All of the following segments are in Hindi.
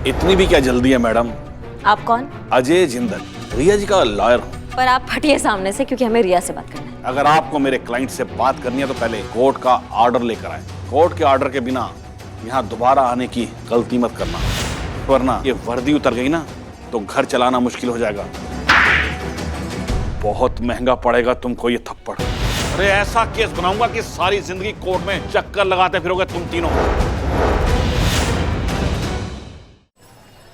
इतनी भी क्या जल्दी है मैडम? आप कौन? अजय जिंदल, रिया जी का लॉयर हूँ। पर आप हटिए सामने से, क्योंकि हमें रिया से बात करना है। अगर आपको मेरे क्लाइंट से बात करनी है तो पहले कोर्ट का ऑर्डर लेकर आए। कोर्ट के ऑर्डर के बिना यहाँ दोबारा आने की गलती मत करना, वरना ये वर्दी उतर गई ना तो घर चलाना मुश्किल हो जाएगा। बहुत महंगा पड़ेगा तुमको ये थप्पड़। अरे ऐसा केस बनाऊंगा कि सारी जिंदगी कोर्ट में चक्कर लगाते फिरोगे तुम तीनों।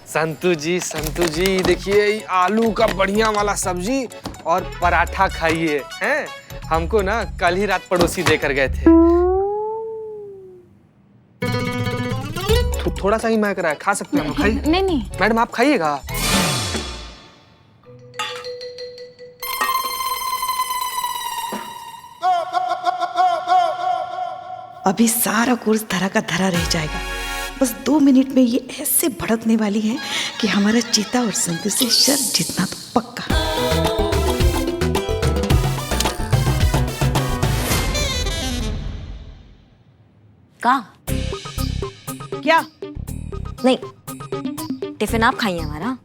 संतू जी देखिए आलू का बढ़िया वाला सब्जी और पराठा खाइए हैं। हमको ना कल ही रात पड़ोसी देकर गए थे। थोड़ा सा ही महक रहा है, खा सकते हैं हम? खाइए। नहीं मैडम आप खाइएगा। अभी सारा कोर्स धरा का धरा रह जाएगा। बस 2 मिनट में ये ऐसे भड़कने वाली है कि हमारा चीता और संतु से शर जीतना तो पक्का। का? क्या? नहीं, टिफिन आप खाइए हमारा।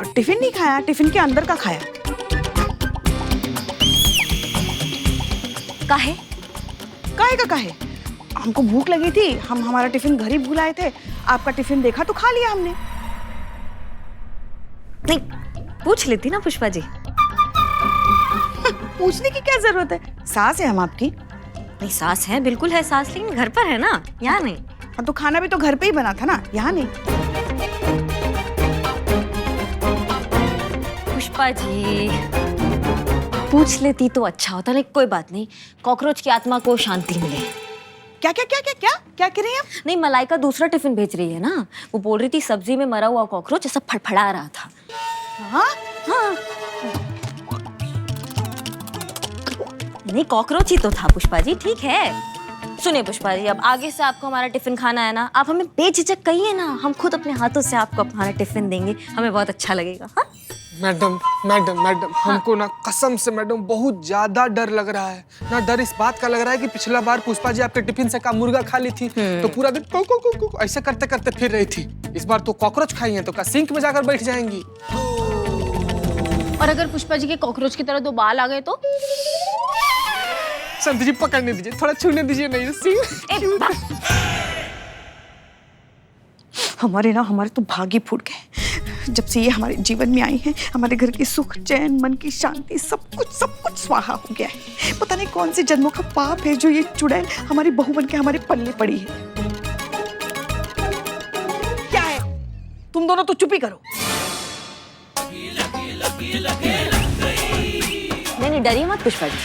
टिफिन नहीं खाया, टिफिन के अंदर का खाया। काहे? काहे का काहे? हमको भूख लगी थी, हम हमारा टिफिन घर ही भूल आए थे। आपका टिफिन देखा तो खा लिया हमने। नहीं, पूछ लेती ना पुष्पा जी। पूछने की क्या जरूरत है? सास है हम आपकी। नहीं, सास है, बिल्कुल है सास, लेकिन घर पर है ना, यहाँ नहीं। हाँ, तो खाना भी तो घर पे ही बना था ना, यहाँ नहीं। पुष्पा जी, पूछ लेती तो अच्छा होता, लेकिन कोई बात नहीं। कॉकरोच की आत्मा को शांति मिले। क्या क्या क्या क्या क्या क्या कह रही हैं आप? नहीं, मलाइका दूसरा टिफिन भेज रही है ना। वो बोल रही थी सब्जी में मरा हुआ कॉकरोच ऐसा फड़फड़ा रहा था। हाँ हाँ, नहीं, कॉकरोच ही तो था पुष्पा जी। ठीक है, सुनिए पुष्पा जी, अब आगे से आपको हमारा टिफिन खाना है ना, आप हमें बेझिझक कहिए ना, हम खुद अपने हाथों से आपको हमारा टिफिन देंगे, हमें बहुत अच्छा लगेगा। हाँ? मैडम हमको ना कसम से मैडम बहुत ज्यादा डर लग रहा है ना। डर इस बात का लग रहा है कि पिछला बार पुष्पा जी आपके टिफिन से का मुर्गा खा ली थी तो पूरा दिन को ऐसे करते करते फिर रही थी। इस बार तो कॉकरोच खाई हैं तो का सिंक में जाकर बैठ जाएंगी। और अगर पुष्पा जी के कॉकरोच की तरह 2 बाल आ गए तो? संत जी पकड़ने दीजिए, थोड़ा छूने दीजिए। नहीं सिंक। हमारे तो भाग ही फूट गए। जब से ये हमारे जीवन में आई है, हमारे घर की सुख चैन, मन की शांति, सब कुछ स्वाहा हो गया है। पता नहीं कौन से जन्मों का पाप है जो ये चुड़ैल हमारी बहू बन के हमारे पल्ले पड़ी है। क्या है? तुम दोनों तो चुप ही करो। नहीं, डरिए मत पुष्पा जी।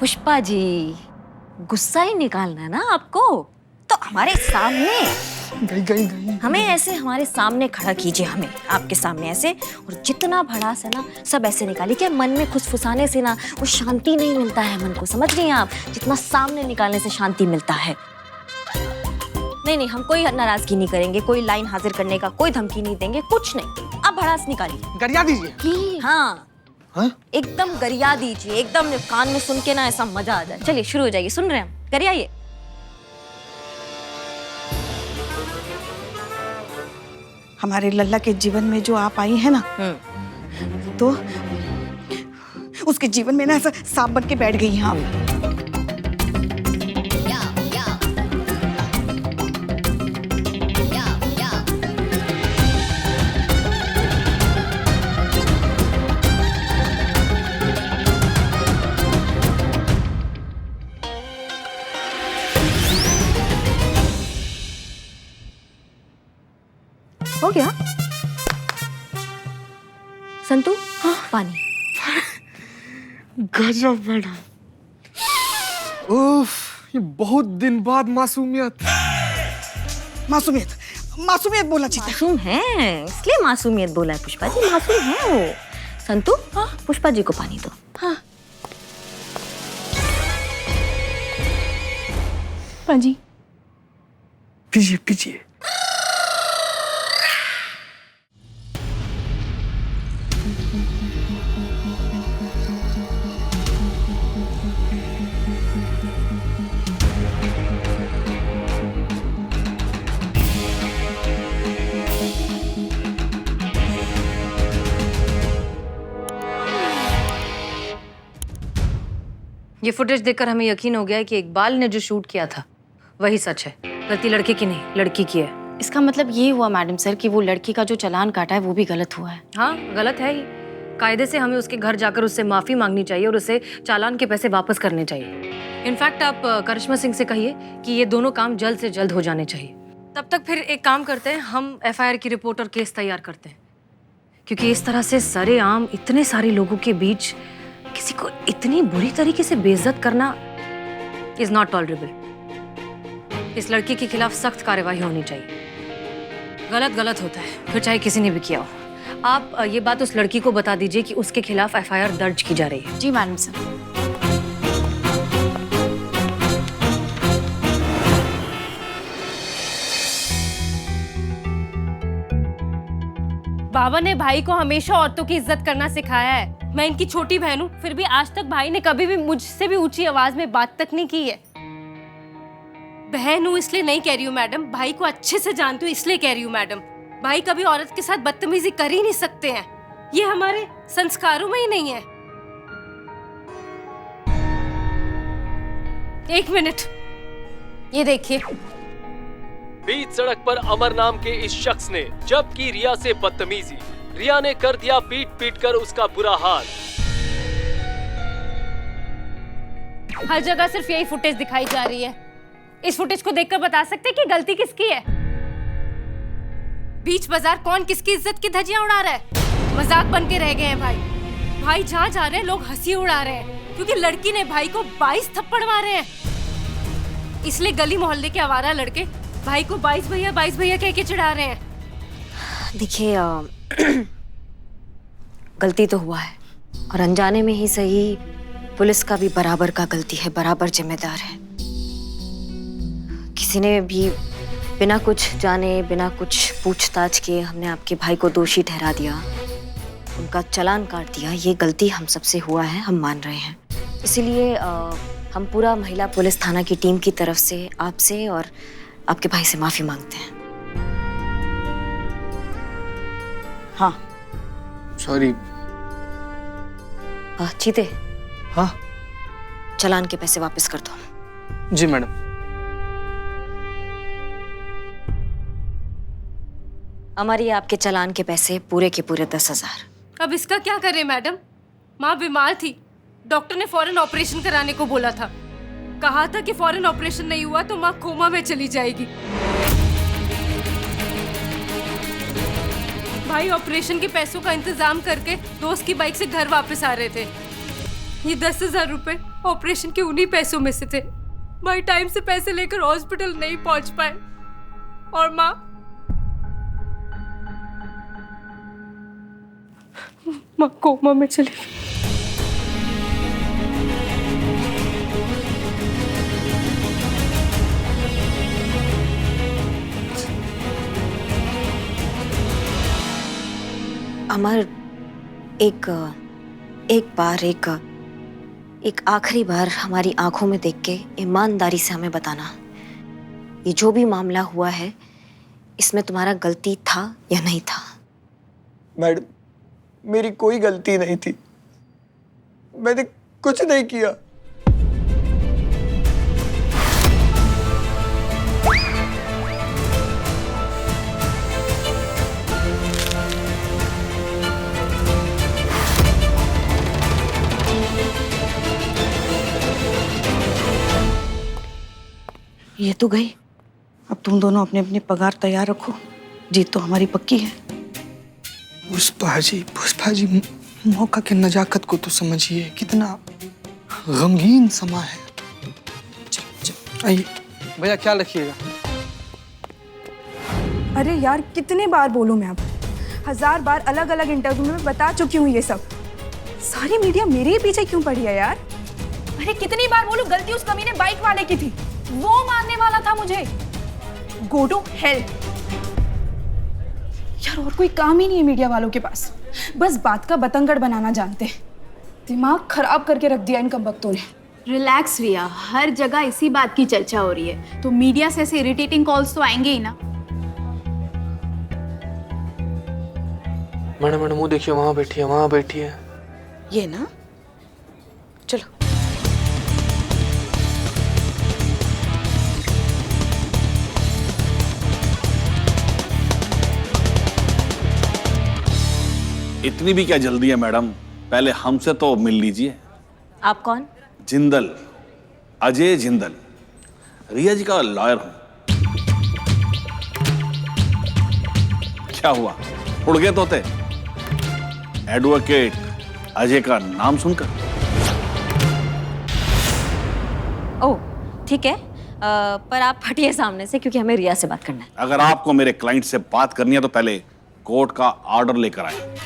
पुष्पा जी, गुस्सा ही निकालना है ना आपको, तो हमारे सामने गई। हमें ऐसे हमारे सामने खड़ा कीजिए, हमें आपके सामने ऐसे, और जितना भड़ास है ना सब ऐसे निकालिए। क्या मन में फुसफुसाने से ना वो शांति नहीं मिलता है मन को, समझ रही हैं आप? जितना सामने निकालने से शांति मिलता है। नहीं, हम कोई नाराजगी नहीं करेंगे, कोई लाइन हाजिर करने का कोई धमकी नहीं देंगे, कुछ नहीं। आप भड़ास निकालिए। गरिया दीजिए। हाँ, एकदम गरिया दीजिए, एकदम कान में सुन के ना ऐसा मजा आ जाए। चलिए शुरू हो जाइए, सुन रहे हैं हम, गरियाइए। हमारे लल्ला के जीवन में जो आप आई है ना, तो उसके जीवन में ना ऐसा सांप बन के बैठ गई हैं आप। हो गया संतु? हाँ, पानी। गजब मैडम। उफ, ये बहुत दिन बाद मासूमियत बोला चीता। मासूम है, इसलिए मासूमियत बोला है पुष्पा जी, मासूम है वो। संतु, हाँ, पुष्पा जी को पानी दो। हाँ। पाजी, पीजिए पीजिए। ये फुटेज देखकर हमें यकीन हो गया है कि इकबाल ने जो शूट किया था वही सच है। गलती लड़के की नहीं, लड़की की है। इसका मतलब ये हुआ मैडम सर कि वो लड़की का जो चालान काटा है वो भी गलत हुआ है। हाँ, गलत है ही। कायदे से हमें उसके घर जाकर उससे माफी मांगनी चाहिए और उसे चालान के पैसे वापस करने चाहिए। इनफैक्ट आप करिश्मा सिंह से कहिए कि ये दोनों काम जल्द से जल्द हो जाने चाहिए। तब तक फिर एक काम करते हैं, हम FIR की रिपोर्ट और केस तैयार करते हैं, क्योंकि इस तरह से सरेआम इतने सारे लोगों के बीच किसी को इतनी बुरी तरीके से बेइज्जत करना इज नॉट टॉलरेबल। इस लड़की के खिलाफ सख्त कार्रवाई होनी चाहिए। गलत गलत होता है, फिर चाहे किसी ने भी किया हो। आप ये बात उस लड़की को बता दीजिए कि उसके खिलाफ FIR दर्ज की जा रही है। जी मैडम सर। बाबा ने भाई को हमेशा औरतों की इज्जत करना सिखाया है। मैं इनकी छोटी बहन हूँ, फिर भी आज तक भाई ने कभी भी मुझसे भी ऊंची आवाज में बात तक नहीं की है। बहन हूँ इसलिए नहीं कह रही हूँ मैडम, भाई को अच्छे से जानती हूँ इसलिए कह रही हूँ मैडम। भाई कभी औरत के साथ बदतमीजी कर ही नहीं सकते हैं, ये हमारे संस्कारों में ही नहीं है। एक मिनट, ये देखिए। बीच सड़क पर अमर नाम के इस शख्स ने जब की रिया से बदतमीजी, रिया ने कर दिया पीट पीट कर उसका बुरा हाल। हर जगह सिर्फ यही फुटेज दिखाई जा रही है। इस फुटेज को देखकर बता सकते हैं कि गलती किसकी है? बीच बाजार कौन किसकी इज्जत की धज्जियां उड़ा रहा है? मजाक बन के रह गए हैं भाई। भाई जहाँ जा रहे हैं लोग हंसी उड़ा रहे हैं, क्योंकि लड़की ने भाई को 22 थप्पड़ मारे हैं। इसलिए गली मोहल्ले के आवारा लड़के भाई को 22 भैया कह के चिढ़ा रहे हैं। देखिए गलती तो हुआ है, और अनजाने में ही सही पुलिस का भी बराबर का गलती है, बराबर जिम्मेदार है। किसी ने भी बिना कुछ जाने, बिना कुछ पूछताछ किए हमने आपके भाई को दोषी ठहरा दिया, उनका चालान काट दिया। ये गलती हम सबसे हुआ है, हम मान रहे हैं। इसीलिए हम पूरा महिला पुलिस थाना की टीम की तरफ से आपसे और आपके भाई से माफी मांगते हैं। हाँ सॉरी। चीते, हाँ चालान के पैसे वापस कर दो। जी मैडम। हमारी आपके चालान के पैसे पूरे के पूरे 10,000। अब इसका क्या करें मैडम? माँ बीमार थी, डॉक्टर ने फौरन ऑपरेशन कराने को बोला था। कहा था कि फौरन ऑपरेशन नहीं हुआ तो माँ कोमा में चली जाएगी। भाई ऑपरेशन के पैसों का इंतजाम करके दोस्त की बाइक से घर वापस आ रहे थे। ये 10,000 रुपए ऑपरेशन के उन्हीं पैसों में से थे। भाई टाइम से पैसे लेकर हॉस्पिटल नहीं पहुंच पाए और माँ कोमा में चली गई। अमर, एक आखिरी बार हमारी आंखों में देख के ईमानदारी से हमें बताना, ये जो भी मामला हुआ है इसमें तुम्हारा गलती था या नहीं था? मैडम मेरी कोई गलती नहीं थी, मैंने कुछ नहीं किया। ये तो गई। अब तुम दोनों अपने अपने पगार तैयार रखो, जीत तो हमारी पक्की है। पुष्पा जी मौका की नजाकत को तो समझिए, कितना गमगीन समा है। आइए भैया, ख्याल रखिएगा। अरे यार कितने बार बोलूं मैं? अब 1000 बार अलग अलग इंटरव्यू में बता चुकी हूँ ये सब। सारी मीडिया मेरे ही पीछे क्यों पड़ी है यार? अरे कितनी बार बोलूं, गलती उस कमीने बाइक वाले की थी, वो मारने वाला था मुझे। Go to hell. यार और कोई काम ही नहीं है मीडिया वालों के पास, बस बात का बतंगड़ बनाना जानते हैं। दिमाग खराब करके रख दिया इन कमबख्तों ने। रिलैक्स रिया, हर जगह इसी बात की चर्चा हो रही है, तो मीडिया से ऐसे इरिटेटिंग कॉल्स तो आएंगे ही ना। मैडम मैडम वो देखिए वहाँ बैठी है। ये ना, चलो। इतनी भी क्या जल्दी है मैडम, पहले हमसे तो मिल लीजिए। आप कौन? जिंदल, अजय जिंदल, रिया जी का लॉयर हूं। क्या हुआ, उड़ गए तोते? एडवोकेट अजय का नाम सुनकर? ओह ठीक है, पर आप हटिए सामने से, क्योंकि हमें रिया से बात करना है। अगर आपको मेरे क्लाइंट से बात करनी है तो पहले कोर्ट का ऑर्डर लेकर आए।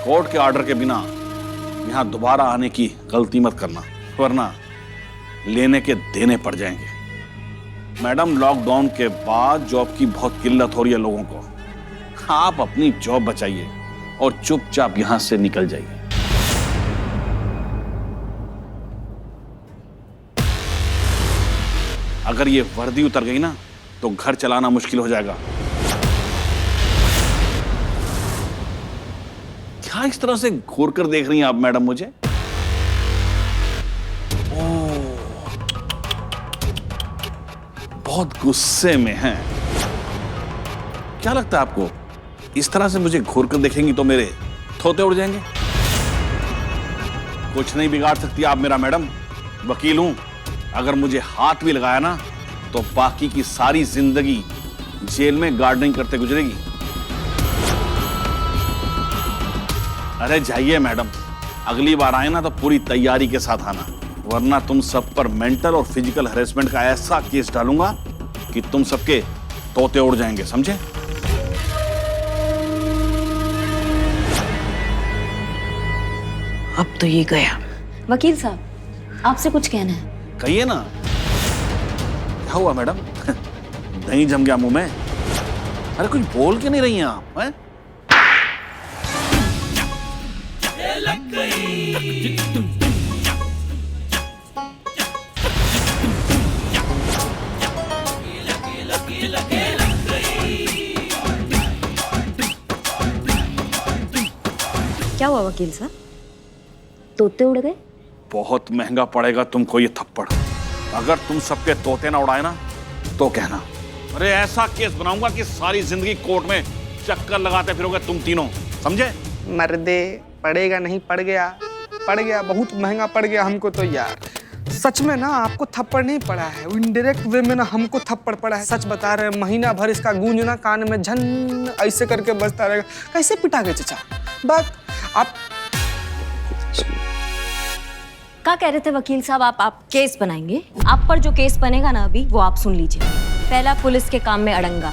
कोर्ट के ऑर्डर के बिना यहां दोबारा आने की गलती मत करना, वरना लेने के देने पड़ जाएंगे। मैडम, लॉकडाउन के बाद जॉब की बहुत किल्लत हो रही है लोगों को। आप अपनी जॉब बचाइए और चुपचाप यहां से निकल जाइए। अगर ये वर्दी उतर गई ना तो घर चलाना मुश्किल हो जाएगा। क्या इस तरह से घूर कर देख रही हैं आप मैडम मुझे? बहुत गुस्से में हैं। क्या लगता है आपको इस तरह से मुझे घूर कर देखेंगी तो मेरे थोते उड़ जाएंगे? कुछ नहीं बिगाड़ सकती आप मेरा मैडम, वकील हूं। अगर मुझे हाथ भी लगाया ना तो बाकी की सारी जिंदगी जेल में गार्डनिंग करते गुजरेगी। अरे जाइए मैडम, अगली बार आए ना तो पूरी तैयारी के साथ आना, वरना तुम सब पर मेंटल और फिजिकल हैरेसमेंट का ऐसा केस डालूंगा कि तुम सबके तोते उड़ जाएंगे, समझे? अब तो ये गया। वकील साहब, आपसे कुछ कहना है। कहिए ना। क्या हुआ मैडम? दही जम गया मुंह में? अरे कुछ बोल के नहीं रही हैं आप? हैं? क्या हुआ वकील साहब, तोते उड़ गए? बहुत महंगा पड़ेगा तुमको ये थप्पड़। अगर तुम सबके तोते ना उड़ाए ना तो कहना। अरे ऐसा केस बनाऊंगा कि सारी जिंदगी कोर्ट में चक्कर लगाते फिरोगे तुम तीनों, समझे? मर्दे, पड़ेगा नहीं, पड़ गया, बहुत महंगा पड़ गया हमको तो यार। सच में ना आपको थप्पड़ नहीं पड़ा है, इनडायरेक्ट वे में ना हमको थप्पड़ पड़ा है। सच बता रहे हैं, महीना भर इसका गूंजना कान में झन ऐसे करके बजता रहेगा। कैसे पिटा गए चाचा? बात आप क्या कह रहे थे वकील साहब? आप केस बनाएंगे? आप पर जो केस बनेगा ना अभी, वो आप सुन लीजिए। पहला, पुलिस के काम में अड़ंगा।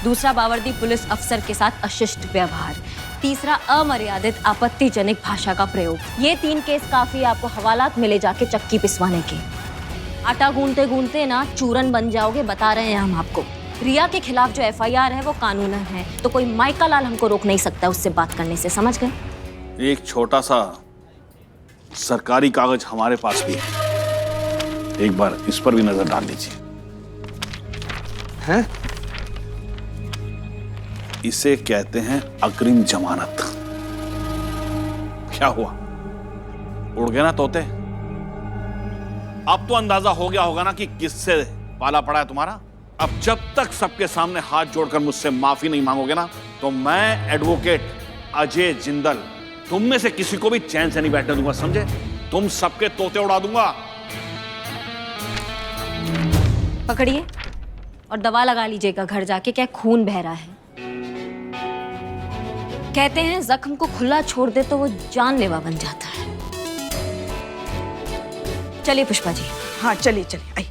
दूसरा, बावर्दी पुलिस अफसर के साथ अशिष्ट व्यवहार। तीसरा, अमर्यादित आपत्तिजनक भाषा का प्रयोग। ये 3 केस काफी आपको हवालात में ले जाके चक्की पिसवाने के। आटा गूंदते गूंदते ना चूरन बन जाओगे, बता रहे हैं हम आपको। रिया के खिलाफ जो FIR है वो कानूनन है, तो कोई माइका लाल हमको रोक नहीं सकता उससे बात करने से, समझ गए? एक छोटा सा सरकारी कागज हमारे पास भी है, एक बार इस पर भी नजर डाल लीजिए। हैं? इसे कहते हैं अग्रिम जमानत। क्या हुआ, उड़ गए ना तोते? अब तो अंदाजा हो गया होगा ना कि किससे पाला पड़ा है तुम्हारा। अब जब तक सबके सामने हाथ जोड़कर मुझसे माफी नहीं मांगोगे ना, तो मैं एडवोकेट अजय जिंदल तुम में से किसी को भी चैन से नहीं बैठने दूंगा, समझे? तुम सबके तोते उड़ा दूंगा। पकड़िए और दवा लगा लीजिएगा घर जाके, क्या खून बह रहा है। कहते हैं जख्म को खुला छोड़ दे तो वो जानलेवा बन जाता है। चलिए पुष्पा जी। हाँ चलिए आई।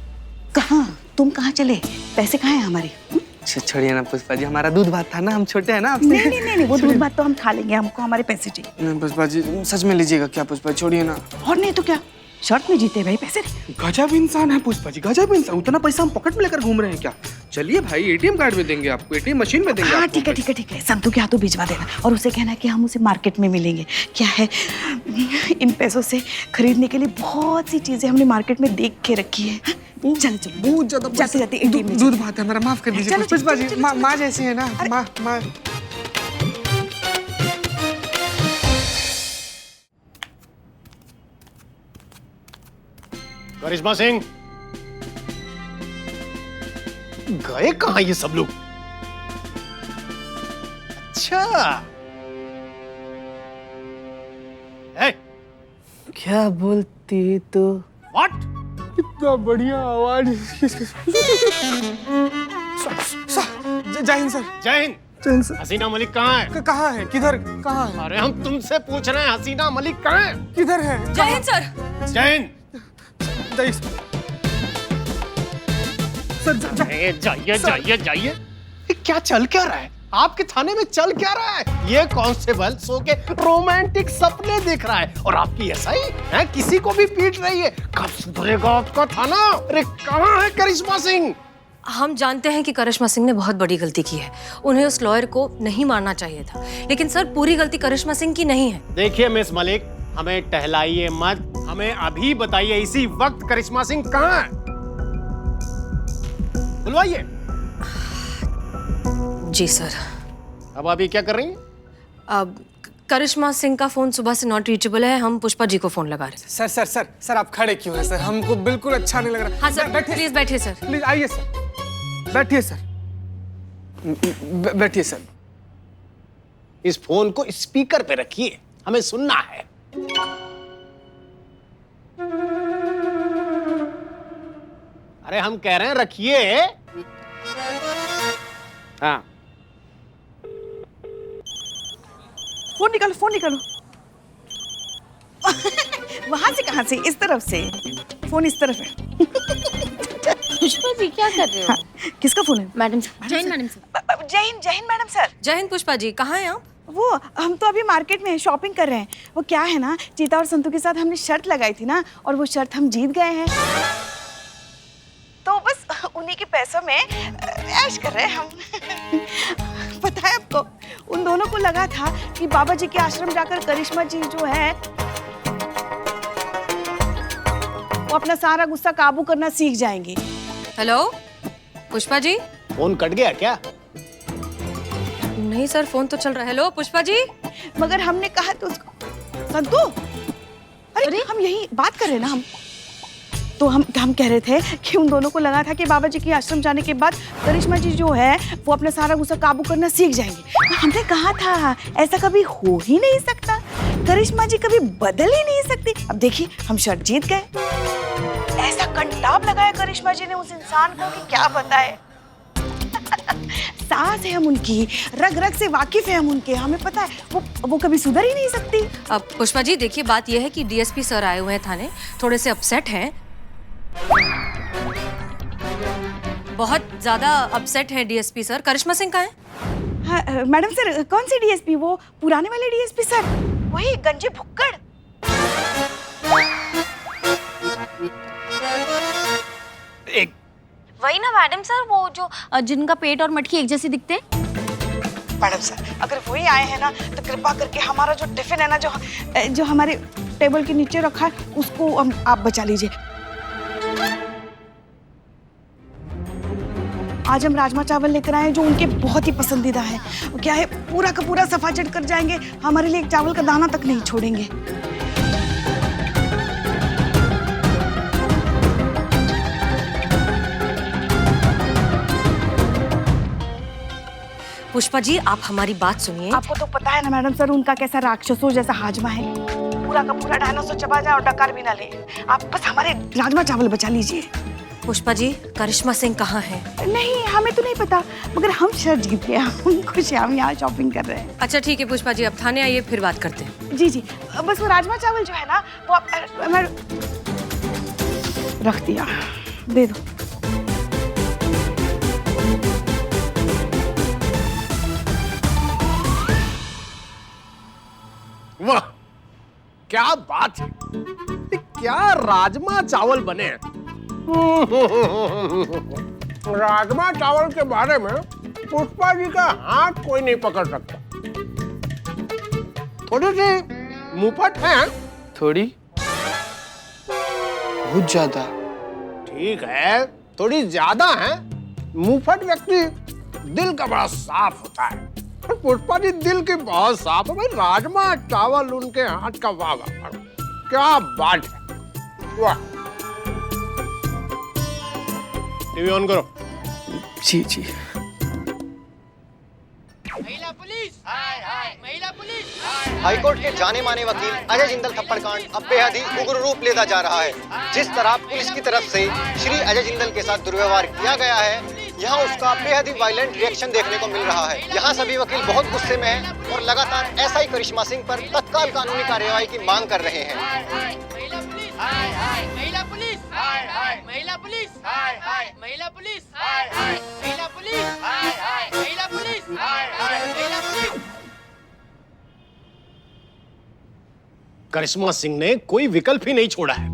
कहाँ तुम कहाँ चले? पैसे कहाँ हैं हमारे? छोड़िए ना पुष्पा जी, हमारा दूध भात था ना, हम छोटे हैं ना आपसे। नहीं, वो दूध भात तो हम खा लेंगे, हमको हमारे पैसे चाहिए। नहीं पुष्पा जी, सच में लीजिएगा क्या पुष्पा? छोड़िए ना। और नहीं तो क्या, शर्त में जीते भाई पैसे। गजब इंसान है पुष्पा जी, गजब इंसान। उतना पैसा हम पॉकेट में लेकर घूम रहे हैं क्या? चलिए भाई, एटीएम कार्ड में देंगे आपको, एटीएम मशीन में देंगे। हाँ आपको ठीक है ठीक है ठीक है, संतू के हाथों भिजवा देना और उसे कहना कि हम उसे मार्केट में मिलेंगे। क्या है, इन पैसों से खरीदने के लिए बहुत सी चीजें हमने मार्केट में देख के रखी है। चलो चलो, बहुत ज्यादा जाते जाते एटीएम में दूध भात है मेरा, माफ कर दीजिए चलो, पुष्पा चलो, जी। चलो, माँ जैसी है ना, माँ। करिश्मा सिंह, गए कहाँ ये सब लोग? अच्छा, क्या बोलती तो? व्हाट? इतना बढ़िया आवाज। जय हिंद सर। जय हिंद। जय हिंद सर। हसीना मलिक कहाँ है? कहाँ है? किधर? कहाँ है? अरे हम तुमसे पूछ रहे हैं, हसीना मलिक कहाँ है? किधर है? जय हिंद सर। जय हिंद। जय सर। जाइए जाइए जाइए। ये क्या चल क्या रहा है? आपके थाने में चल क्या रहा है? ये कांस्टेबल सो के रोमांटिक सपने देख रहा है और आपकी एसआई है किसी को भी पीट रही है। कब सुधरेगा आपका थाना? अरे कहाँ है करिश्मा सिंह? हम जानते हैं कि करिश्मा सिंह ने बहुत बड़ी गलती की है, उन्हें उस लॉयर को नहीं मारना चाहिए था, लेकिन सर पूरी गलती करिश्मा सिंह की नहीं है। देखिए मिस मलिक, हमें टहलाइए मत, हमें अभी बताइए इसी वक्त करिश्मा सिंह कहाँ है? बुलवाइए। जी सर। अब अभी क्या कर रही हैं? अब करिश्मा सिंह का फोन सुबह से नॉट रीचेबल है, हम पुष्पा जी को फोन लगा रहे हैं। सर आप खड़े क्यों हैं सर? हमको बिल्कुल अच्छा नहीं लग रहा। हाँ सर, प्लीज बैठिए सर। प्लीज आइए सर, बैठिए सर, बैठिए सर। इस फोन को स्पीकर पे रखिए, हमें सुनना है। अरे हम कह रहे हैं रखिए। हाँ, फोन निकालो, फोन निकालो। वहां से कहाँ से? इस तरफ से। फोन इस तरफ है। पुष्पा जी क्या कर रहे हो? हाँ, किसका फोन है? Madam sir. जय हिंद मैडम सर। जय हिंद मैडम सर। जय हिंद पुष्पा जी, कहाँ हैं आप? वो हम तो अभी मार्केट में शॉपिंग कर रहे हैं। वो क्या है ना, चीता और संतू के साथ हमने शर्त लगाई थी ना, और वो शर्त हम जीत गए हैं, तो बस उन्हीं के पैसों में ऐश कर रहे हैं हम। पता है आपको, उन दोनों को लगा था कि बाबा जी के आश्रम जाकर करिश्मा जी जो है वो अपना सारा गुस्सा काबू करना सीख जाएंगी। Hello Pushpa ji. Phone cut गया क्या? नहीं सर, फोन तो चल रहा है। हेलो पुष्पा जी। मगर हमने कहा तो उसको, संतू, अरे हम यही बात कर रहे हैं ना हम। तो हम कह रहे थे कि उन दोनों को लगा था कि बाबा जी के आश्रम जाने के बाद करिश्मा जी जो है वो अपना सारा गुस्सा काबू करना सीख जाएंगे। हमने कहा था ऐसा कभी हो ही नहीं सकता, करिश्मा जी कभी बदल ही नहीं सकती। अब देखिए हम शर्त जीत गए। ऐसा कंटाप लगाया करिश्मा जी ने उस इंसान को कि क्या बताए। सास है हम उनकी, रग रग से वाकिफ है हम उनके, हमें पता है वो कभी सुधर ही नहीं सकती। अब पुष्पा जी देखिए, बात यह है कि डीएसपी सर आए हुए हैं थाने, थोड़े से अपसेट हैं, बहुत ज्यादा अपसेट है डीएसपी सर। करिश्मा सिंह कहाँ है? हाँ, मैडम सर, कौन सी डीएसपी? वो पुराने वाले डीएसपी सर, वही गंजे भुक्कड़। वही ना मैडम सर, वो जो जिनका पेट और मटकी एक जैसे दिखते हैं। मैडम सर, अगर वही आए हैं ना तो कृपा करके हमारा जो टिफिन है ना, जो हमारे टेबल के नीचे रखा है, उसको आप बचा लीजिए। आज हम राजमा चावल लेकर आए हैं जो उनके बहुत ही पसंदीदा है। वो क्या है, पूरा का पूरा सफा चट कर जाएंगे, हमारे लिए एक चावल का दाना तक नहीं छोड़ेंगे। पुष्पा जी आप हमारी बात सुनिए। आपको तो पता है ना मैडम सर, उनका कैसा राक्षसों जैसा हाजमा है, पूरा का पूरा डायनासोर चबा जाए और डकार भी ना ले। आप बस हमारे राजमा चावल बचा लीजिए। पुष्पा जी करिश्मा सिंह कहाँ है? नहीं, हमें तो नहीं पता, मगर हम शर्त जीत गए, हम खुश हैं, हम यहाँ शॉपिंग कर रहे हैं। अच्छा ठीक है पुष्पा जी, अब थाने आइए फिर बात करते हैं। जी जी, बस वो राजमा चावल जो है ना वो मैं रख दिया, दे दो। वाह क्या बात है, क्या राजमा चावल बने हैं। राजमा चावल के बारे में पुष्पा जी का हाथ कोई नहीं पकड़ सकता। थोड़ी सी मुफट है। थोड़ी? बहुत ज्यादा। ठीक है, थोड़ी ज्यादा है। मुफट व्यक्ति दिल का बड़ा साफ होता है। पुष्पा जी दिल की बहुत साफ है। भाई राजमा चावल उनके हाथ का वाह वाह, क्या बात है। वाह। टीवी ऑन करो। जी जी। महिला पुलिस, महिला पुलिस। हाईकोर्ट के जाने माने वकील अजय जिंदल थप्पड़ कांड अब बेहद ही उग्र रूप लेता जा रहा है। जिस तरह पुलिस की तरफ से श्री अजय जिंदल के साथ दुर्व्यवहार किया गया है, यहाँ उसका बेहद ही वायलेंट रिएक्शन देखने को मिल रहा है। यहाँ सभी वकील बहुत गुस्से में हैं और लगातार एसआई करिश्मा सिंह पर तत्काल कानूनी कार्यवाही की मांग कर रहे हैं। महिला पुलिस, महिला पुलिस, महिला पुलिस, महिला पुलिस, महिला पुलिस, महिला पुलिस, महिला पुलिस। करिश्मा सिंह ने कोई विकल्प ही नहीं छोड़ा है।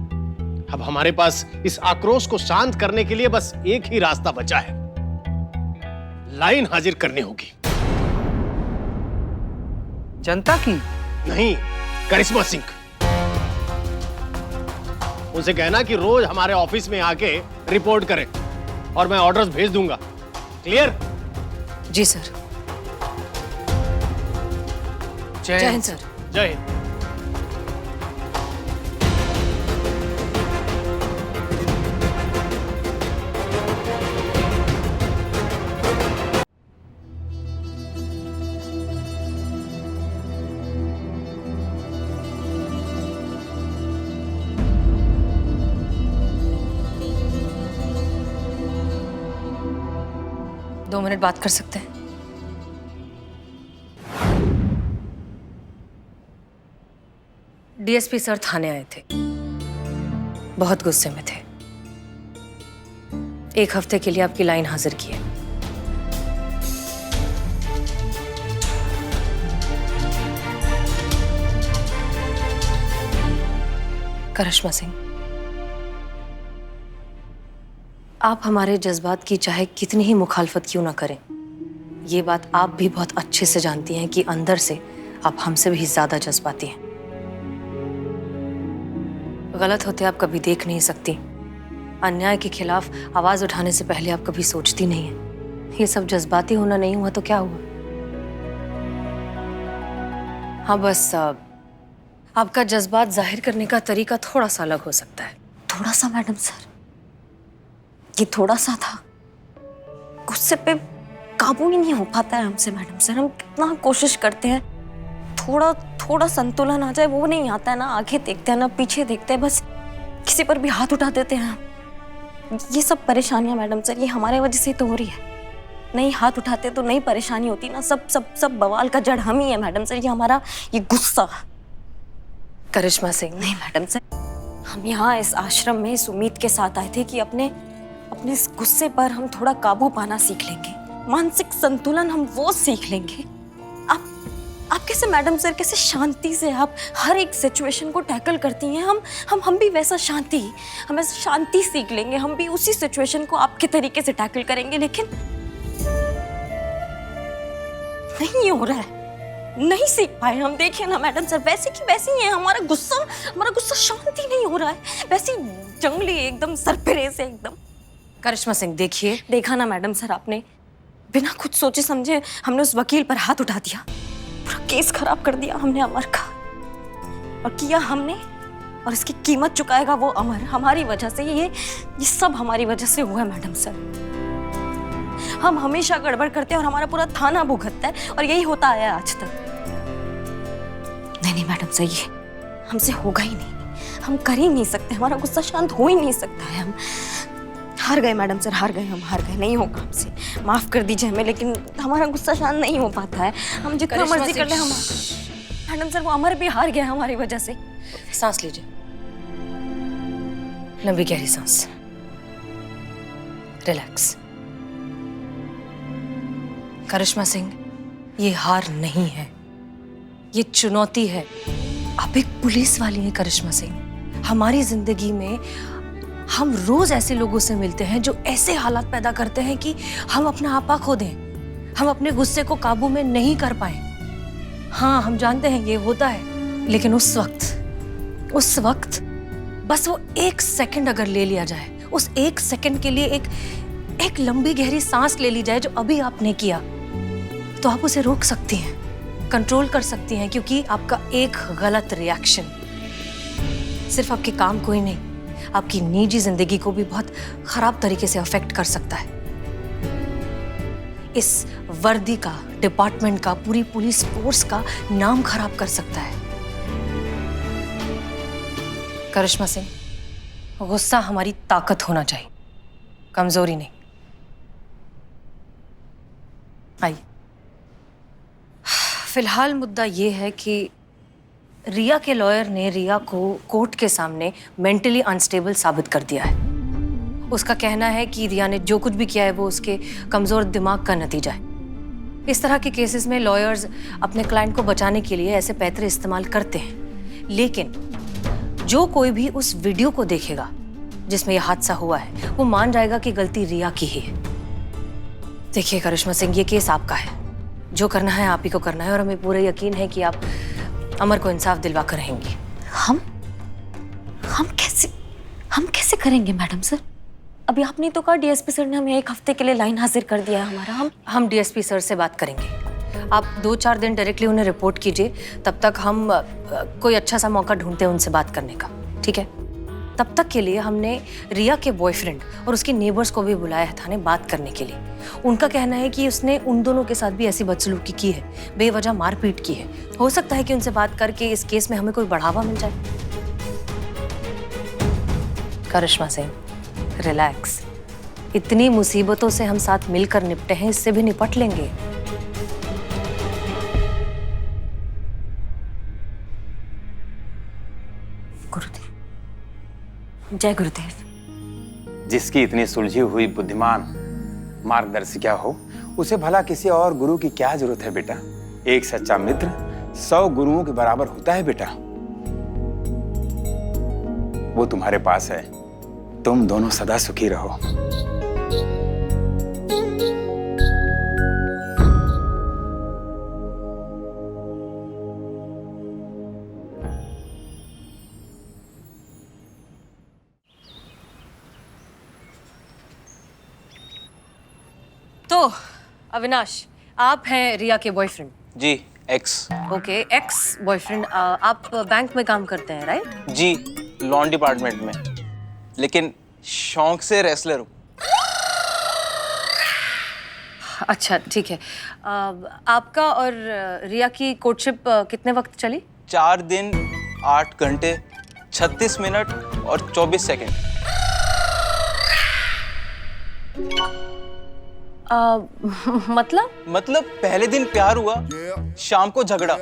अब हमारे पास इस आक्रोश को शांत करने के लिए बस एक ही रास्ता बचा है। लाइन हाजिर करनी होगी। जनता की? नहीं, करिश्मा सिंह। उनसे कहना कि रोज हमारे ऑफिस में आके रिपोर्ट करें और मैं ऑर्डर्स भेज दूंगा। क्लियर? जी सर। जय हिंद सर। जय हिंद। दो मिनट बात कर सकते हैं? डीएसपी सर थाने आए थे, बहुत गुस्से में थे। 1 हफ्ते के लिए आपकी लाइन हाजिर की है। करिश्मा सिंह, आप हमारे जज्बात की चाहे कितनी ही मुखालफत क्यों ना करें, ये बात आप भी बहुत अच्छे से जानती हैं कि अंदर से आप हमसे भी ज्यादा जज्बाती हैं। गलत होते आप कभी देख नहीं सकती, अन्याय के खिलाफ आवाज उठाने से पहले आप कभी सोचती नहीं है। ये सब जज्बाती होना नहीं हुआ तो क्या हुआ? हाँ, बस आपका जज्बात जाहिर करने का तरीका थोड़ा सा अलग हो सकता है। थोड़ा सा मैडम सर, ये थोड़ा सा था। गुस्से पे काबू ही नहीं हो पाता है हमसे मैडम सर। हम कितना कोशिश करते हैं, थोड़ा थोड़ा संतुलन आ जाए, वो नहीं आता है। ना आगे देखते हैं ना पीछे देखते हैं, बस किसी पर भी हाथ उठा देते हैं। ये सब परेशानियां मैडम सर ये हमारे वजह से तो हो रही है। नहीं हाथ उठाते तो नहीं परेशानी होती ना। सब सब सब बवाल का जड़ हम ही है मैडम सर। ये हमारा ये गुस्सा। करिश्मा सिंह, नहीं मैडम सर, हम यहाँ इस आश्रम में इस उम्मीद के साथ आए थे कि अपने इस गुस्से पर हम थोड़ा काबू पाना सीख लेंगे, मानसिक संतुलन हम वो सीख लेंगे। आप कैसे मैडम सर, कैसे शांति से आप हर एक सिचुएशन को टैकल करती हैं। हम भी वैसा हम ऐसा शांति सीख लेंगे। हम भी उसी सिचुएशन को आपके तरीके से टैकल करेंगे। लेकिन नहीं हो रहा है, नहीं सीख पाए हम। देखिए ना मैडम सर, वैसे की वैसे ही है। हमारा गुस्सा शांति नहीं हो रहा है। वैसी जंगली एकदम सरपरे से एकदम। करिश्मा सिंह देखिए, देखा ना मैडम सर, आपने बिना कुछ सोचे समझे हमने उस वकील पर हाथ उठा दिया। पूरा केस खराब कर दिया हमने अमर का। और किया हमने, और इसकी कीमत चुकाएगा वो अमर। हमारी वजह से ये सब हमारी वजह से हुआ है मैडम सर। हम हमेशा गड़बड़ करते हैं और हमारा पूरा थाना भुगतता है, और यही होता आया आज तक। नहीं मैडम सर, ये हमसे होगा ही नहीं। हम कर ही नहीं सकते। हमारा गुस्सा शांत हो ही नहीं सकता है। हम हार गए मैडम सर, हार गए। हम हार गए, नहीं होगा हमसे। माफ कर दीजिए हमें, लेकिन हमारा गुस्सा शांत नहीं हो पाता है। हम जितना मर्जी कर ले हम। मैडम सर, वो अमर भी हार गया हमारी वजह से। सांस लीजिए, लंबी गहरी सांस, रिलैक्स। करिश्मा सिंह, ये हार नहीं है, ये चुनौती है। आप एक पुलिस वाली हैं करिश्मा सिंह। हमारी जिंदगी में हम रोज ऐसे लोगों से मिलते हैं जो ऐसे हालात पैदा करते हैं कि हम अपना आपा खो दें, हम अपने गुस्से को काबू में नहीं कर पाए। हाँ, हम जानते हैं ये होता है, लेकिन उस वक्त बस वो 1 सेकंड अगर ले लिया जाए, उस 1 सेकंड के लिए एक लंबी गहरी सांस ले ली जाए जो अभी आपने किया, तो आप उसे रोक सकती हैं, कंट्रोल कर सकती हैं, क्योंकि आपका एक गलत रिएक्शन सिर्फ आपके काम को ही नहीं, आपकी निजी जिंदगी को भी बहुत खराब तरीके से अफेक्ट कर सकता है। इस वर्दी का, डिपार्टमेंट का, पूरी पुलिस फोर्स का नाम खराब कर सकता है। करिश्मा सिंह, गुस्सा हमारी ताकत होना चाहिए, कमजोरी नहीं। आइए। फिलहाल मुद्दा ये है कि रिया के लॉयर ने रिया को कोर्ट के सामने मेंटली अनस्टेबल साबित कर दिया है। उसका कहना है कि रिया ने जो कुछ भी किया है वो उसके कमजोर दिमाग का नतीजा है। इस तरह के केसेस में लॉयर्स अपने क्लाइंट को बचाने के लिए ऐसे पैतरे इस्तेमाल करते हैं, लेकिन जो कोई भी उस वीडियो को देखेगा जिसमें यह हादसा हुआ है, वो मान जाएगा कि गलती रिया की ही है। देखिए करिश्मा सिंह, ये केस आपका है, जो करना है आप ही को करना है, और हमें पूरा यकीन है कि आप अमर को इंसाफ दिलवा कर रहेंगी। हम कैसे करेंगे मैडम सर? अभी आपने तो कहा डीएसपी सर ने हमें 1 हफ्ते के लिए लाइन हाजिर कर दिया है हमारा। हम डीएसपी सर से बात करेंगे। आप 2-4 दिन डायरेक्टली उन्हें रिपोर्ट कीजिए, तब तक हम कोई अच्छा सा मौका ढूंढते हैं उनसे बात करने का, ठीक है? तब तक के लिए हमने रिया के बॉयफ्रेंड और उसके नेबर्स को भी बुलाया है थाने बात करने के लिए। उनका कहना है कि उसने उन दोनों के साथ भी ऐसी बदसलूकी की है, बेवजह मारपीट की है। हो सकता है कि उनसे बात करके इस केस में हमें कोई बढ़ावा मिल जाए। करिश्मा सिंह, रिलैक्स। इतनी मुसीबतों से हम साथ मिलकर निपटे हैं, इससे भी निपट लेंगे। गुरुदेव, जय गुरुदेव। जिसकी इतनी सुलझी हुई बुद्धिमान मार्गदर्शिका हो, उसे भला किसी और गुरु की क्या जरूरत है बेटा? एक सच्चा मित्र 100 गुरुओं के बराबर होता है बेटा। वो तुम्हारे पास है, तुम दोनों सदा सुखी रहो। तो अविनाश, आप हैं रिया के बॉयफ्रेंड? जी, एक्स। Okay, ex boyfriend. आप बैंक में काम करते हैं, राइट? जी, लॉन डिपार्टमेंट में, लेकिन शौक से रेसलर हूँ। अच्छा, ठीक है। आपका और रिया की कोर्टशिप कितने वक्त चली? 4 दिन 8 घंटे 36 मिनट और 24 सेकंड। मतलब पहले दिन प्यार हुआ, शाम को झगड़ा,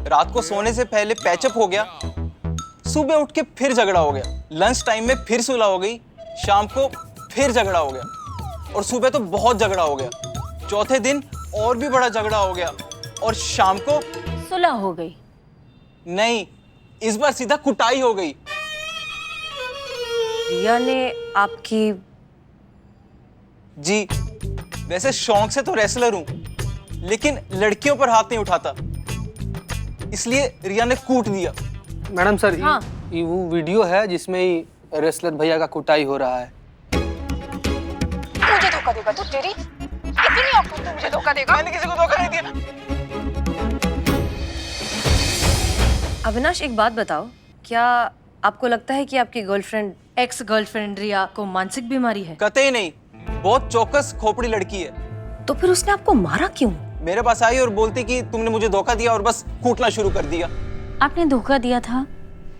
रात को सोने से पहले पैचअप हो गया, सुबह उठ के फिर झगड़ा हो गया, लंच टाइम में फिर सुलह हो गई, शाम को फिर झगड़ा हो गया, और सुबह तो बहुत झगड़ा हो गया, चौथे दिन और भी बड़ा झगड़ा हो गया, और शाम को सुलह हो गई। नहीं, इस बार सीधा कुटाई हो गई। रिया ने आपकी? जी, वैसे शौक से तो रेसलर हूं, लेकिन लड़कियों पर हाथ नहीं उठाता, इसलिए रिया ने कूट दिया। मैडम सर, हाँ। ये वो वीडियो है जिसमें ही रेसलर भैया का कुटाई हो रहा है। मुझे धोखा देगा तू? तेरी इतनी औकात, मुझे धोखा देगा? मैंने किसी को धोखा नहीं दिया। अविनाश, एक बात बताओ, क्या आपको लगता है कि आपकी गर्लफ्रेंड, एक्स गर्लफ्रेंड रिया को मानसिक बीमारी है? कतई नहीं, बहुत चौकस खोपड़ी लड़की है। तो फिर उसने आपको मारा क्यों? मेरे पास आई और बोलती कि तुमने मुझे धोखा दिया, और बस कूटना शुरू कर दिया। आपने धोखा दिया था?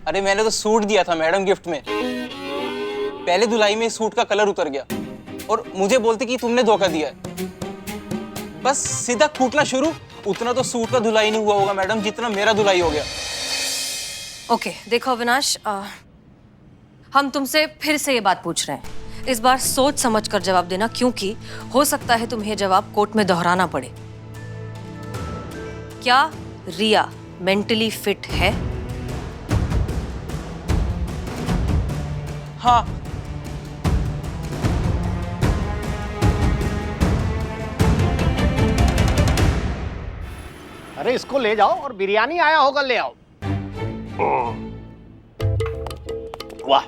अरे मैंने तो सूट दिया था मैडम गिफ्ट में, पहले धुलाई में सूट का कलर उतर गया, और मुझे बोलती कि तुमने धोखा दिया है। बस सीधा कूटना शुरू। उतना तो सूट का धुलाई नहीं हुआ होगा मैडम, जितना मेरा धुलाई हो गया। ओके, देखो अविनाश, हम तुमसे फिर से ये बात पूछ रहे हैं। इस बार सोच समझ कर जवाब देना, क्योंकि हो सकता है तुम्हें जवाब कोर्ट में दोहराना पड़े। क्या रिया मेंटली फिट है? हाँ। अरे इसको ले जाओ और बिरयानी आया होगा ले आओ। वाह।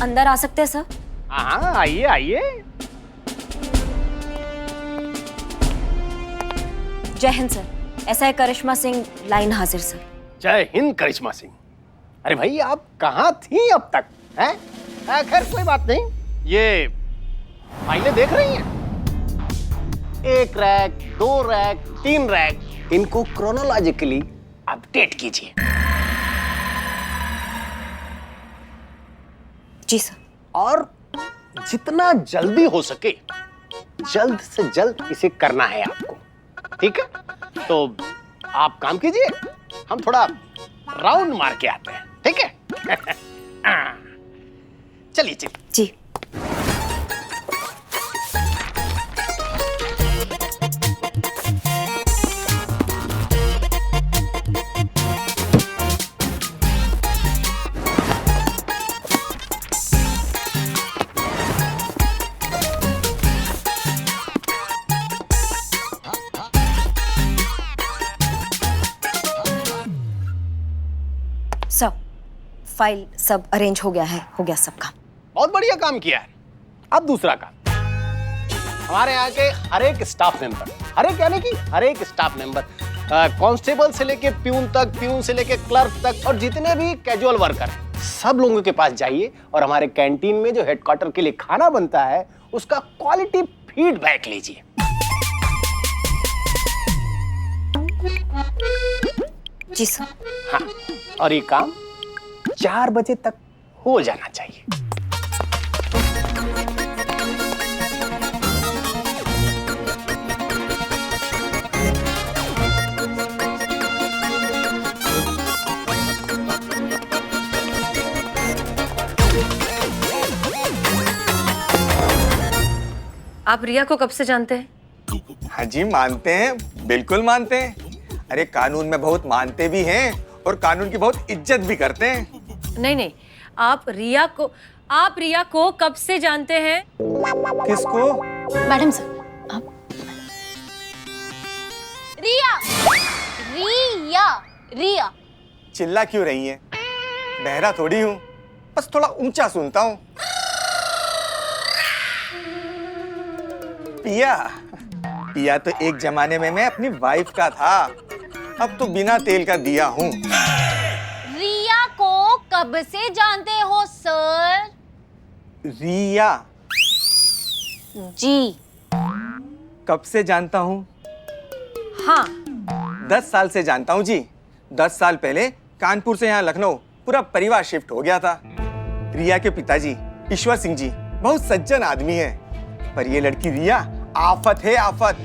अंदर आ सकते हैं सर? हाँ आइए आइए। जय हिंद सर, एसआई करिश्मा सिंह लाइन हाजिर सर। जय हिंद करिश्मा सिंह। अरे भाई आप कहाँ थी अब तक हैं? खैर कोई बात नहीं, ये फाइलें देख रही हैं? 1 रैक, 2 रैक, 3 रैक, इनको क्रोनोलॉजिकली अपडेट कीजिए। जी सर। और जितना जल्दी हो सके जल्द से जल्द इसे करना है आपको, ठीक है? तो आप काम कीजिए, हम थोड़ा राउंड मार के आते हैं, ठीक है? चलिए चलिए। जी। सब फाइल सब अरेंज हो गया है, हो गया सब काम। बहुत बढ़िया काम किया है। अब दूसरा काम, हमारे यहाँ के हर एक स्टाफ मेंबर, हर एक यानी कि हर एक स्टाफ मेंबर, कांस्टेबल से लेके प्यून तक, प्यून से लेके क्लर्क तक, और जितने भी कैजुअल वर्कर, सब लोगों के पास जाइए और हमारे कैंटीन में जो हेडक्वार्टर के लिए खाना बनता है उसका क्वालिटी फीडबैक लीजिए। जी सर। हाँ, और ये काम 4 बजे तक हो जाना चाहिए। आप रिया को कब से जानते हैं? हाँ जी मानते हैं, बिल्कुल मानते हैं। अरे कानून में बहुत मानते भी हैं और कानून की बहुत इज्जत भी करते हैं। नहीं नहीं, आप रिया को कब से जानते हैं? किसको? मैडम सर, आप रिया रिया रिया। चिल्ला क्यों रही हैं? बहरा थोड़ी हूँ, बस थोड़ा ऊंचा सुनता हूँ। पिया पिया तो एक जमाने में मैं अपनी वाइफ का था, अब तो बिना तेल का दिया हूँ। रिया को कब से जानते हो सर? रिया जी। कब से जानता हूँ? हाँ 10 साल से जानता हूँ जी। 10 साल पहले कानपुर से यहाँ लखनऊ पूरा परिवार शिफ्ट हो गया था। रिया के पिताजी ईश्वर सिंह जी बहुत सज्जन आदमी हैं, पर ये लड़की रिया आफत है, आफत।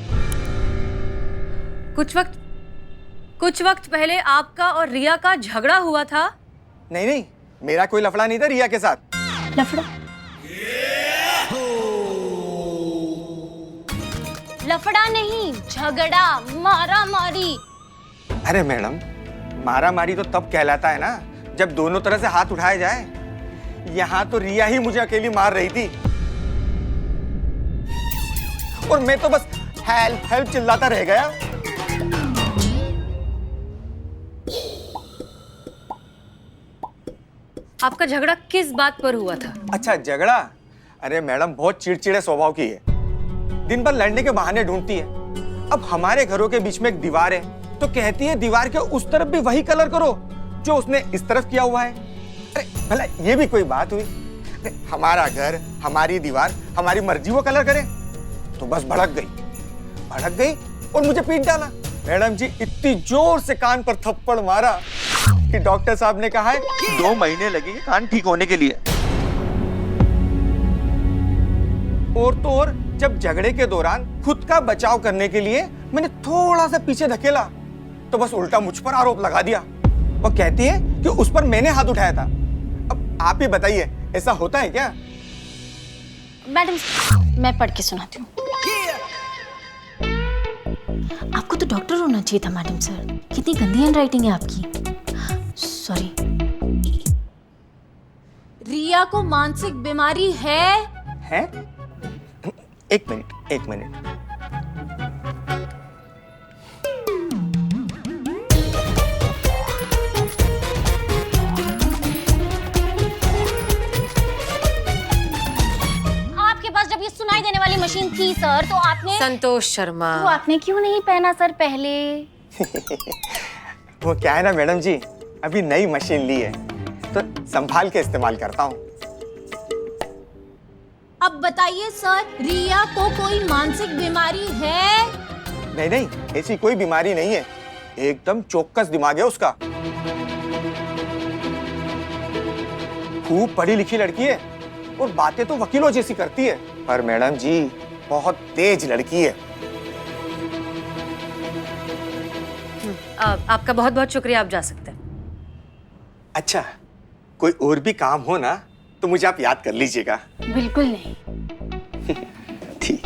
कुछ वक्त पहले आपका और रिया का झगड़ा हुआ था? नहीं नहीं, मेरा कोई लफड़ा नहीं था रिया के साथ। लफड़ा? लफड़ा नहीं, झगड़ा, मारा मारी। अरे मैडम, मारा मारी तो तब कहलाता है ना जब दोनों तरह से हाथ उठाए जाए। यहाँ तो रिया ही मुझे अकेली मार रही थी और मैं तो बस हेल्प हेल्प चिल्लाता रह गया। आपका झगड़ा किस बात पर हुआ था? अच्छा झगड़ा? अरे मैडम बहुत चिड़चिड़े स्वभाव की है, दिन भर लड़ने के बहाने ढूंढती है। अब हमारे घरों के बीच में एक दीवार है तो कहती है दीवार के उस तरफ भी वही कलर करो जो उसने इस तरफ किया हुआ है। अरे भला ये भी कोई बात हुई? अरे हमारा घर, हमारी दीवार, हमारी मर्जी वो कलर करे। तो बस भड़क गई और मुझे पीट डाला। मैडम जी इतनी जोर से कान पर थप्पड़ मारा कि डॉक्टर साहब ने कहा है 2 महीने लगेंगे कान ठीक होने के लिए। और तो और जब झगड़े के दौरान खुद का बचाव करने के लिए मैंने थोड़ा सा पीछे धकेला तो बस उल्टा मुझ पर आरोप लगा दिया। वो कहती है कि उस पर मैंने हाथ उठाया था। अब आप ही बताइए ऐसा होता है क्या? मैडम मैं पढ़ के सुनाती हूँ। आपको तो डॉक्टर होना चाहिए था मैडम सर, कितनी गंदी हैंडराइटिंग है आपकी। सॉरी। रिया को मानसिक बीमारी है? है? एक मिनट। आपके पास जब ये सुनाई देने वाली मशीन थी सर, तो आपने संतोष शर्मा, तो आपने क्यों नहीं पहना सर पहले? वो क्या है ना मैडम जी, अभी नई मशीन ली है तो संभाल के इस्तेमाल करता हूँ। अब बताइए सर, रिया को कोई मानसिक बीमारी है? नहीं, ऐसी कोई बीमारी नहीं है, एकदम चौकस दिमाग है उसका। खूब पढ़ी लिखी लड़की है और बातें तो वकीलों जैसी करती है, पर मैडम जी बहुत तेज लड़की है। आपका बहुत बहुत शुक्रिया, आप जा सकते हैं। अच्छा, कोई और भी काम हो ना तो मुझे आप याद कर लीजिएगा। बिल्कुल नहीं। ठीक।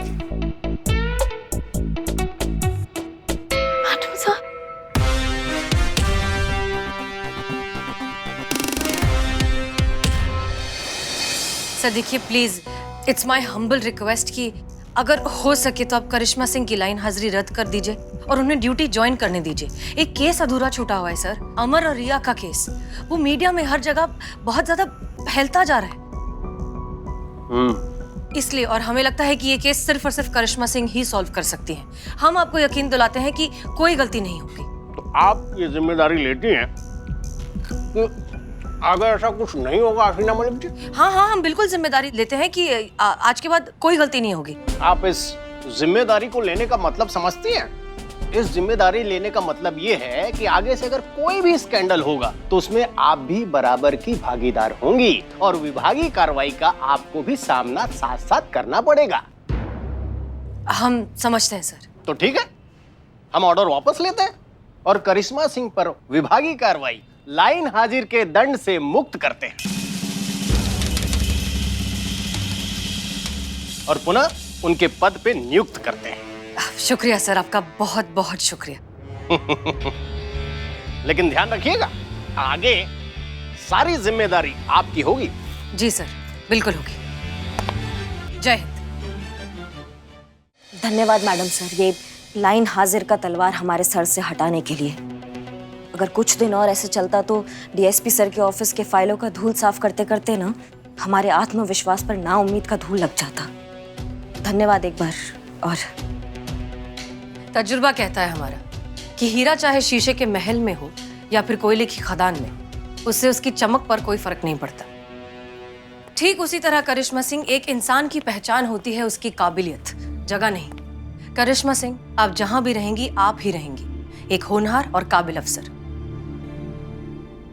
सर देखिए please, it's my humble request कि अगर हो सके तो आप करिश्मा सिंह की लाइन हाजिरी रद्द कर दीजिए और उन्हें ड्यूटी ज्वाइन करने दीजिए। एक केस अधूरा छूटा हुआ है सर, अमर और रिया का केस। वो मीडिया में हर जगह बहुत ज्यादा फैलता जा रहा है, इसलिए। और हमें लगता है कि ये केस सिर्फ और सिर्फ करिश्मा सिंह ही सॉल्व कर सकती हैं। हम आपको यकीन दिलाते हैं कि कोई गलती नहीं होगी। तो आप ये जिम्मेदारी लेती हैं कि अगर ऐसा कुछ नहीं होगा हसीना मलिक जी? हाँ, हम बिल्कुल जिम्मेदारी लेते हैं कि आज के बाद कोई गलती नहीं होगी। आप इस जिम्मेदारी को लेने का मतलब समझती हैं? इस जिम्मेदारी लेने का मतलब ये है कि आगे से अगर कोई भी स्कैंडल होगा तो उसमें आप भी बराबर की भागीदार होंगी और विभागीय कार्रवाई का आपको भी सामना साथ साथ करना पड़ेगा। हम समझते हैं सर। तो ठीक है, हम ऑर्डर वापस लेते हैं और करिश्मा सिंह पर विभागीय कार्रवाई लाइन हाजिर के दंड से मुक्त करते हैं और पुनः उनके पद पे नियुक्त करते हैं। शुक्रिया सर, आपका बहुत बहुत शुक्रिया। लेकिन ध्यान रखिएगा, आगे सारी जिम्मेदारी आपकी होगी। जी सर, बिल्कुल होगी। जय हिंद। धन्यवाद मैडम सर, ये लाइन हाजिर का तलवार हमारे सर से हटाने के लिए। अगर कुछ दिन और ऐसे चलता तो डीएसपी सर के ऑफिस के फाइलों का धूल साफ करते करते ना हमारे आत्मविश्वास पर नाउम्मीद का धूल लग जाता। धन्यवाद एक बार। और तजुर्बा कहता है हमारा कि हीरा चाहे शीशे के महल में हो या फिर कोयले की खदान में, उससे उसकी चमक पर कोई फर्क नहीं पड़ता। ठीक उसी तरह करिश्मा सिंह एक इंसान की पहचान होती है उसकी काबिलियत, जगह नहीं। करिश्मा सिंह, आप जहां भी रहेंगी आप ही रहेंगी, एक होनहार और काबिल अफसर।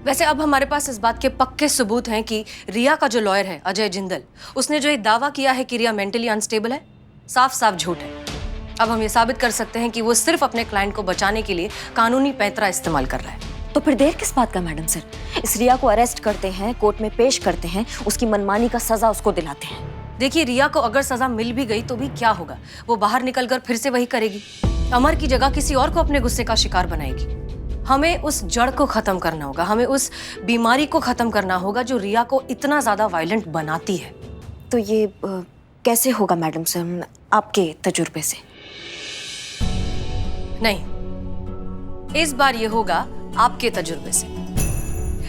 वैसे अब हमारे पास इस बात के पक्के सबूत हैं कि रिया का जो लॉयर है अजय जिंदल, उसने जो ये दावा किया है कि रिया मेंटली अनस्टेबल है, साफ साफ झूठ है। अब हम ये साबित कर सकते हैं कि वो सिर्फ अपने क्लाइंट को बचाने के लिए कानूनी पैंतरा इस्तेमाल कर रहा है। तो फिर देर किस बात का मैडम सर? इस रिया को अरेस्ट करते हैं, कोर्ट में पेश करते हैं, उसकी मनमानी का सजा उसको दिलाते हैं। देखिए, रिया को अगर सजा मिल भी गई तो भी क्या होगा, वो बाहर निकलकर फिर से वही करेगी, अमर की जगह किसी और को अपने गुस्से का शिकार बनाएगी। हमें उस जड़ को खत्म करना होगा, हमें उस बीमारी को खत्म करना होगा जो रिया को इतना ज्यादा वायलेंट बनाती है। तो ये कैसे होगा मैडम सर, आपके तजुर्बे से? नहीं, इस बार ये होगा आपके तजुर्बे से।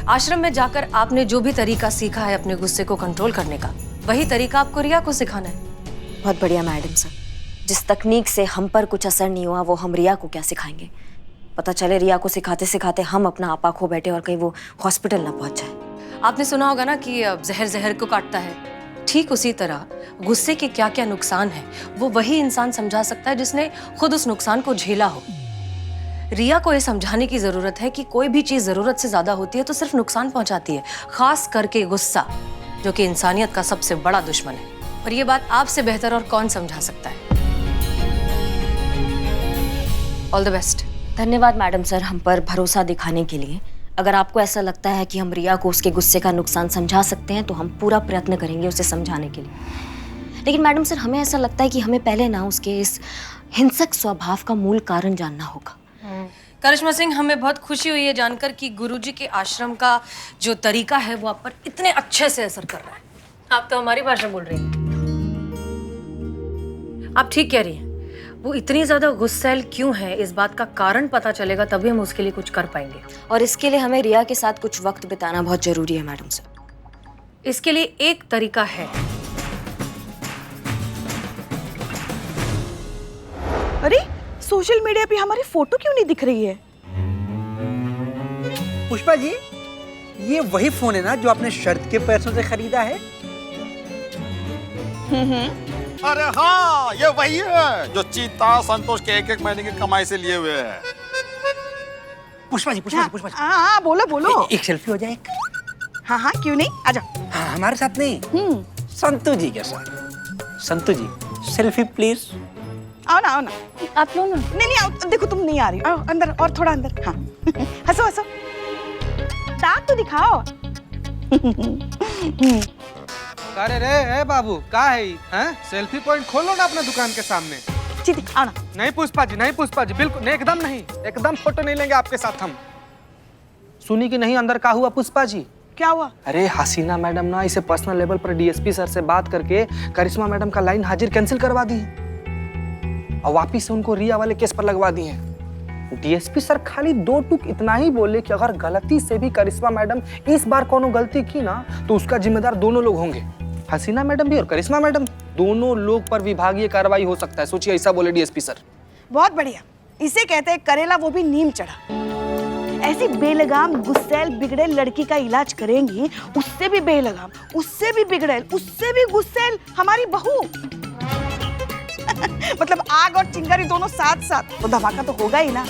आश्रम में जाकर आपने जो भी तरीका सीखा है अपने गुस्से को कंट्रोल करने का, वही तरीका आपको रिया को सिखाना है। बहुत बढ़िया मैडम सर, जिस तकनीक से हम पर कुछ असर नहीं हुआ वो हम रिया को क्या सिखाएंगे? पता चले रिया को सिखाते सिखाते हम अपना आपा खो बैठे और कहीं वो हॉस्पिटल ना पहुंच जाए। आपने सुना होगा ना कि जहर जहर को काटता है। ठीक उसी तरह गुस्से के क्या क्या नुकसान है वो वही इंसान समझा सकता है जिसने खुद उस नुकसान को झेला हो। रिया को यह समझाने की जरूरत है कि कोई भी चीज जरूरत से ज्यादा होती है तो सिर्फ नुकसान पहुंचाती है, खास करके गुस्सा, जो कि इंसानियत का सबसे बड़ा दुश्मन है। और ये बात आपसे बेहतर और कौन समझा सकता है। All the best. धन्यवाद मैडम सर, हम पर भरोसा दिखाने के लिए। अगर आपको ऐसा लगता है कि हम रिया को उसके गुस्से का नुकसान समझा सकते हैं तो हम पूरा प्रयत्न करेंगे उसे समझाने के लिए। लेकिन मैडम सर, हमें ऐसा लगता है कि हमें पहले ना उसके इस हिंसक स्वभाव का मूल कारण जानना होगा। करिश्मा सिंह, हमें बहुत खुशी हुई है जानकर कि गुरुजी के आश्रम का जो तरीका है वो आप पर इतने अच्छे से असर कर रहा है। आप तो हमारी भाषा बोल रही हैं। आप ठीक कह रही हैं। वो इतनी ज्यादा गुस्सैल क्यों है, इस बात का कारण पता चलेगा तभी हम उसके लिए कुछ कर पाएंगे। और इसके लिए हमें रिया के साथ कुछ वक्त बिताना बहुत जरूरी है मैडम सर। इसके लिए एक तरीका है। अरे सोशल मीडिया पे हमारी फोटो क्यों नहीं दिख रही है? पुष्पा जी, ये वही फोन है ना जो आपने शर्त के पैसों से खरीदा है? अरे हाँ, ये वही है जो चीता संतोष के एक महीने की कमाई से लिए हुए है। पुष्पा जी, पुष्पा जी। हाँ, बोलो बोलो। एक सेल्फी हो जाए? हाँ, क्यों नहीं, आजा। हाँ, हमारे साथ नहीं, संतू जी के साथ। संतू जी, सेल्फी प्लीज। आओ ना। आप लो ना। नहीं आओ, देखो तुम नहीं आ रही, आओ अंदर, और थोड़ा अंदर। हाँ हंसो। दांत तो दिखाओ। अरे रे बाबू, का है हैं? सेल्फी पॉइंट खोलो ना अपना दुकान के सामने। जी आओ ना। नहीं पुष्पा जी, बिल्कुल नहीं, एकदम नहीं, एकदम फोटो नहीं लेंगे आपके साथ हम। सुनी कि नहीं अंदर का हुआ पुष्पा जी? क्या हुआ? अरे हसीना मैडम ना इसे पर्सनल लेवल पर डीएसपी सर से बात करके करिश्मा मैडम का लाइन हाजिर कैंसिल करवा दी और वापिस से उनको रिया वाले केस पर लगवा दिए हैं। डीएसपी सर खाली 2 टूक इतना ही बोले कि अगर गलती से भी करिश्मा मैडम इस बार कोनो गलती की ना तो उसका जिम्मेदार दोनों लोग होंगे, हसीना मैडम भी और करिश्मा मैडम, दोनों लोग पर विभागीय कार्रवाई हो सकता है। सोचिए, ऐसा बोले डीएसपी सर। बहुत बढ़िया, इसे कहते हैं करेला वो भी नीम चढ़ा। ऐसी बेलगाम गुस्सैल बिगड़ेल लड़की का इलाज करेंगी, उससे भी बेलगाम, उससे भी बिगड़ेल, उससे भी गुस्सैल हमारी बहू। मतलब आग और चिंगारी दोनों साथ साथ, तो धमाका तो होगा ही ना।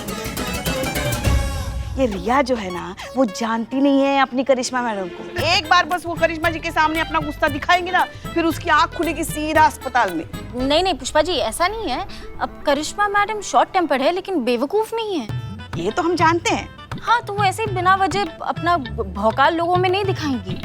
ये रिया जो है ना, वो जानती नहीं है अपनी करिश्मा मैडम को। एक बार बस वो करिश्मा जी के सामने अपना गुस्सा दिखाएंगे ना, फिर उसकी आंख खुलेगी सीधा अस्पताल में। नहीं पुष्पा जी, ऐसा नहीं है। अब करिश्मा मैडम शॉर्ट टेम्पर्ड है लेकिन बेवकूफ नहीं है। ये तो हम जानते हैं। हाँ, तो वो ऐसे ही बिना वजह अपना भौकाल लोगों में नहीं दिखाएंगी।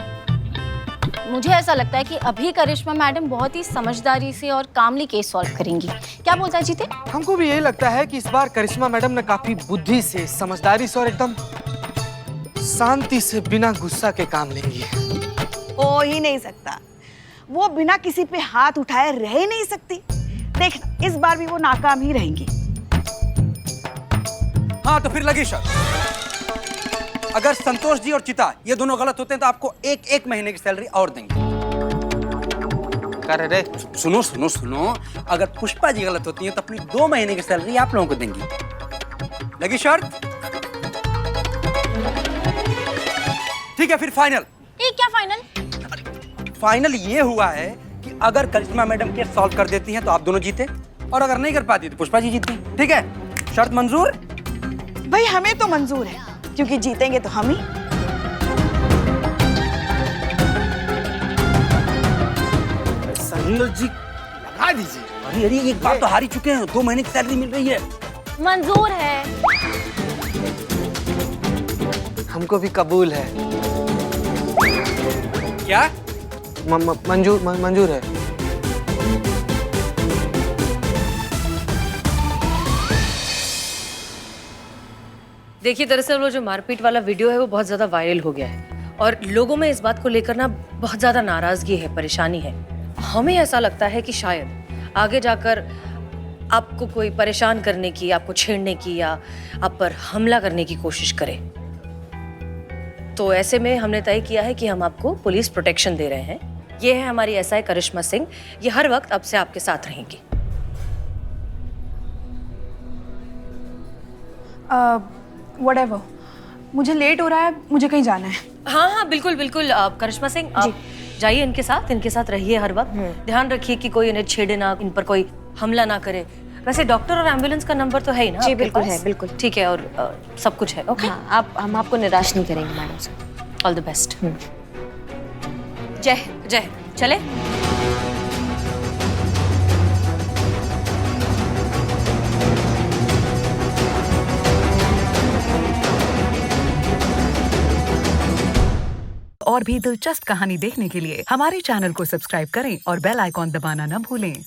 मुझे ऐसा लगता है कि अभी करिश्मा मैडम बहुत ही समझदारी से और कामली केस सॉल्व करेंगी। क्या बोलता है जीते? हमको भी यही लगता है कि इस बार करिश्मा मैडम ने काफी बुद्धि से, समझदारी से और एकदम शांति से बिना गुस्सा के काम लेंगी। हो ही नहीं सकता, वो बिना किसी पे हाथ उठाए रह ही नहीं सकती। देखना, इस बार भी वो नाकाम ही रहेंगी। हाँ, तो फिर लगी शर्त। अगर संतोष जी और चिता ये दोनों गलत होते हैं तो आपको एक महीने की सैलरी और देंगे। कर रे, सुनो, अगर पुष्पा जी गलत होती हैं तो अपनी 2 महीने की सैलरी आप लोगों को देंगी। लगी शर्त? ठीक है, फिर फाइनल। क्या फाइनल? फाइनल ये हुआ है कि अगर करिश्मा मैडम केस सॉल्व कर देती हैं तो आप दोनों जीते, और अगर नहीं कर पाती तो पुष्पा जी जीती। ठीक है, शर्त मंजूर? भाई हमें तो मंजूर है, क्योंकि जीतेंगे तो हम ही। संजय जी लगा दीजिए। अरे एक बार तो हार ही चुके हैं, 2 महीने की सैलरी मिल रही है। मंजूर है। हमको भी कबूल है। क्या? मंजूर है। देखिए, दरअसल वो जो मारपीट वाला वीडियो है वो बहुत ज़्यादा वायरल हो गया है और लोगों में इस बात को लेकर ना बहुत ज़्यादा नाराज़गी है, परेशानी है। हमें ऐसा लगता है कि शायद आगे जाकर आपको कोई परेशान करने की, आपको छेड़ने की या आप पर हमला करने की कोशिश करे। तो ऐसे में हमने तय किया है कि हम आपको पुलिस प्रोटेक्शन दे रहे हैं। ये है हमारी एसआई करिश्मा सिंह, ये हर वक्त अब से आपके साथ रहेंगी। Whatever. मुझे लेट हो रहा है, मुझे कहीं जाना है। हाँ, बिल्कुल। करिश्मा सिंह, आप जाइए इनके साथ रहिए हर वक्त। ध्यान रखिए कि कोई इन्हें छेड़े ना, इन पर कोई हमला ना करे। वैसे डॉक्टर और एम्बुलेंस का नंबर तो है ही ना? जी बिल्कुल है, बिल्कुल। ठीक है, और सब कुछ है। ओके, हाँ, हम आपको निराश नहीं करेंगे मैडम से। All the best. जय चले। और भी दिलचस्प कहानी देखने के लिए हमारे चैनल को सब्सक्राइब करें और बेल आइकॉन दबाना न भूलें।